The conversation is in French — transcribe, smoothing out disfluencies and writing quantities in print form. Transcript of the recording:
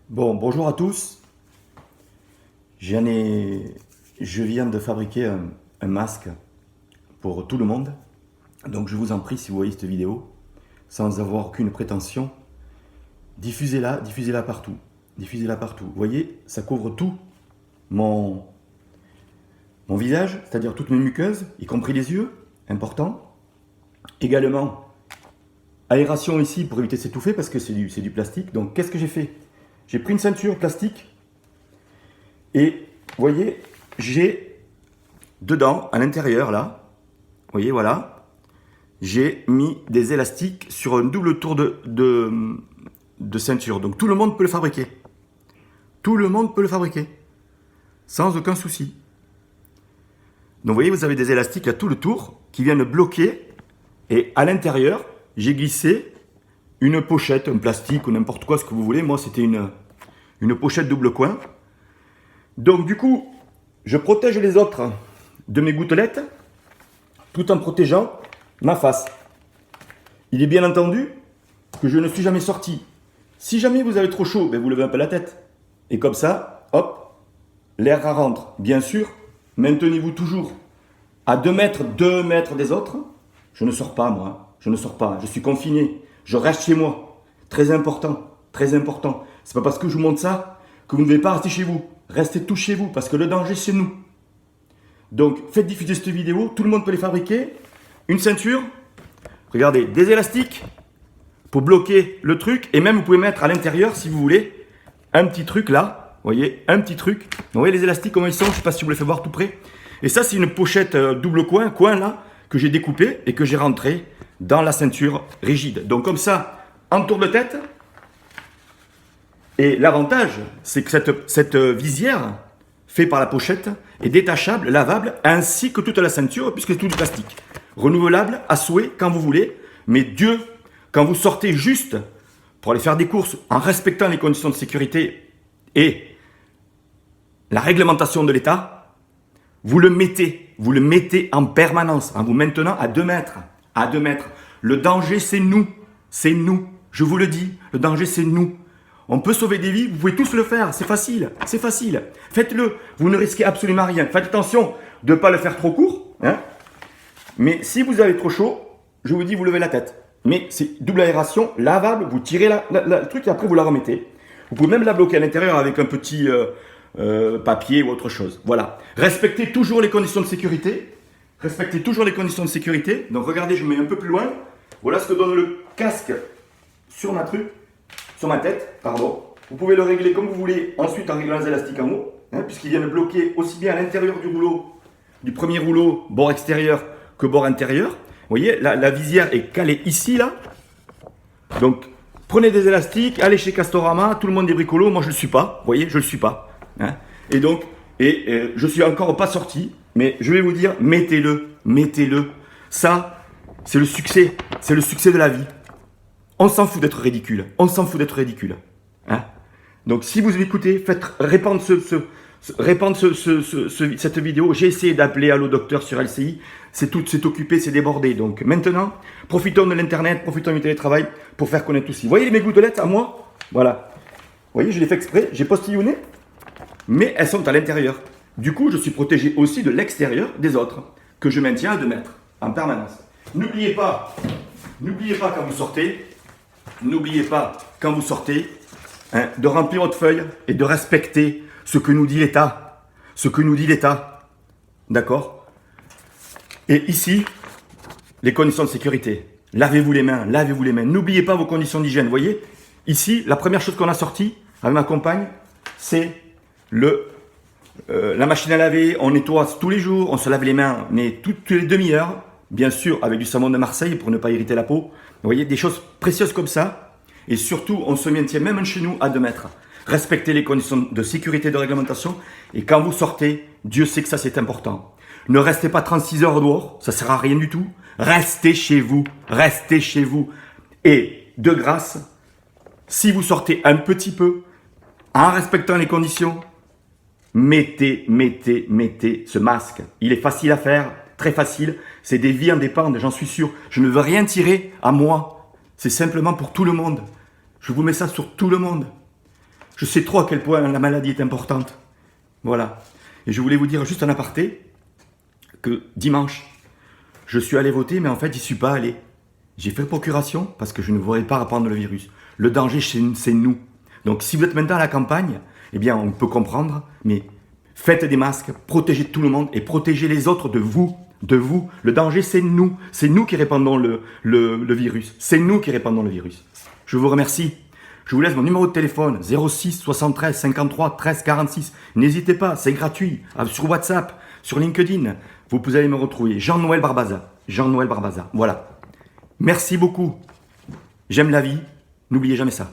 Bon, bonjour à tous. Je viens de fabriquer un masque pour tout le monde. Donc je vous en prie, si vous voyez cette vidéo, sans avoir aucune prétention, diffusez-la partout. Diffusez-la partout. Vous voyez, ça couvre tout mon visage, c'est-à-dire toutes mes muqueuses, y compris les yeux, important. Également, aération ici pour éviter de s'étouffer parce que c'est du plastique. Donc qu'est-ce que j'ai fait? J'ai pris une ceinture plastique et vous voyez, j'ai dedans, à l'intérieur là, vous voyez, voilà, j'ai mis des élastiques sur un double tour de ceinture. Donc tout le monde peut le fabriquer. Tout le monde peut le fabriquer. Sans aucun souci. Donc vous voyez, vous avez des élastiques à tout le tour qui viennent bloquer. Et à l'intérieur, j'ai glissé une pochette, un plastique ou n'importe quoi, ce que vous voulez. Moi, c'était une pochette double coin. Donc du coup, je protège les autres de mes gouttelettes tout en protégeant ma face. Il est bien entendu que je ne suis jamais sorti. Si jamais vous avez trop chaud, ben vous levez un peu la tête. Et comme ça, hop, l'air rentre. Bien sûr, maintenez-vous toujours à 2 mètres des autres. Je ne sors pas, moi. Je ne sors pas. Je suis confiné. Je reste chez moi. Très important. Très important. C'est pas parce que je vous montre ça que vous ne devez pas rester chez vous. Restez tous chez vous parce que le danger, c'est nous. Donc, faites diffuser cette vidéo. Tout le monde peut les fabriquer. Une ceinture. Regardez, des élastiques pour bloquer le truc. Et même, vous pouvez mettre à l'intérieur, si vous voulez, un petit truc là. Vous voyez, un petit truc. Vous voyez les élastiques, comment ils sont? Je ne sais pas si vous les faites voir tout près. Et ça, c'est une pochette double coin là, que j'ai découpé et que j'ai rentré dans la ceinture rigide. Donc, comme ça, en tour de tête. Et l'avantage, c'est que cette visière, faite par la pochette, est détachable, lavable, ainsi que toute la ceinture, puisque c'est tout du plastique. Renouvelable, à souhait, quand vous voulez. Mais Dieu, quand vous sortez juste pour aller faire des courses, en respectant les conditions de sécurité et la réglementation de l'État, vous le mettez en permanence, en vous maintenant à 2 mètres. À 2 mètres. Le danger, c'est nous. C'est nous. Je vous le dis, le danger, c'est nous. On peut sauver des vies, vous pouvez tous le faire, c'est facile, c'est facile. Faites-le, vous ne risquez absolument rien. Faites attention de ne pas le faire trop court. Hein. Mais si vous avez trop chaud, je vous dis, vous levez la tête. Mais c'est double aération, lavable, vous tirez le truc et après vous la remettez. Vous pouvez même la bloquer à l'intérieur avec un petit papier ou autre chose. Voilà. Respectez toujours les conditions de sécurité. Respectez toujours les conditions de sécurité. Donc regardez, je mets un peu plus loin. Voilà ce que donne le casque sur ma tête, pardon. Vous pouvez le régler comme vous voulez, ensuite en réglant les élastiques en haut, hein, puisqu'ils viennent bloquer aussi bien à l'intérieur du rouleau, du premier rouleau, bord extérieur que bord intérieur. Vous voyez, la visière est calée ici, là. Donc, prenez des élastiques, allez chez Castorama, tout le monde est bricolo, moi je ne le suis pas, vous voyez, je ne le suis pas. Hein. Et donc, je suis encore pas sorti, mais je vais vous dire, mettez-le. Ça, c'est le succès de la vie. On s'en fout d'être ridicule. On s'en fout d'être ridicule. Hein. Donc, si vous écoutez, faites répandre cette vidéo. J'ai essayé d'appeler Allo Docteur sur LCI. C'est occupé, c'est débordé. Donc, maintenant, profitons de l'Internet, profitons du télétravail pour faire connaître tout ça. Vous voyez mes gouttelettes à moi? Voilà. Vous voyez, je l'ai fait exprès. J'ai postillonné, mais elles sont à l'intérieur. Du coup, je suis protégé aussi de l'extérieur des autres, que je maintiens à 2 mètres, en permanence. N'oubliez pas quand vous sortez, hein, de remplir votre feuille et de respecter ce que nous dit l'État. D'accord? Et ici, les conditions de sécurité. Lavez-vous les mains. N'oubliez pas vos conditions d'hygiène. Vous voyez? Ici, la première chose qu'on a sortie avec ma compagne, c'est la machine à laver. On nettoie tous les jours, on se lave les mains, mais toutes les demi-heures. Bien sûr, avec du savon de Marseille pour ne pas irriter la peau. Vous voyez, des choses précieuses comme ça. Et surtout, on se maintient même chez nous à 2 mètres. Respectez les conditions de sécurité et de réglementation. Et quand vous sortez, Dieu sait que ça c'est important. Ne restez pas 36 heures dehors, ça ne sert à rien du tout. Restez chez vous. Et de grâce, si vous sortez un petit peu, en respectant les conditions, mettez ce masque. Il est facile à faire. Très facile, c'est des vies en dépendent, j'en suis sûr. Je ne veux rien tirer à moi, c'est simplement pour tout le monde. Je vous mets ça sur tout le monde. Je sais trop à quel point la maladie est importante. Voilà. Et je voulais vous dire juste en aparté que dimanche, je suis allé voter, mais en fait, j'y suis pas allé. J'ai fait procuration parce que je ne voudrais pas reprendre le virus. Le danger, c'est nous. Donc, si vous êtes maintenant à la campagne, eh bien, on peut comprendre, mais faites des masques, protégez tout le monde et protégez les autres de vous. De vous. Le danger, c'est nous. C'est nous qui répandons le virus. C'est nous qui répandons le virus. Je vous remercie. Je vous laisse mon numéro de téléphone 06 73 53 13 46. N'hésitez pas, c'est gratuit. Sur WhatsApp, sur LinkedIn, vous allez me retrouver. Jean-Noël Barbaza. Jean-Noël Barbaza. Voilà. Merci beaucoup. J'aime la vie. N'oubliez jamais ça.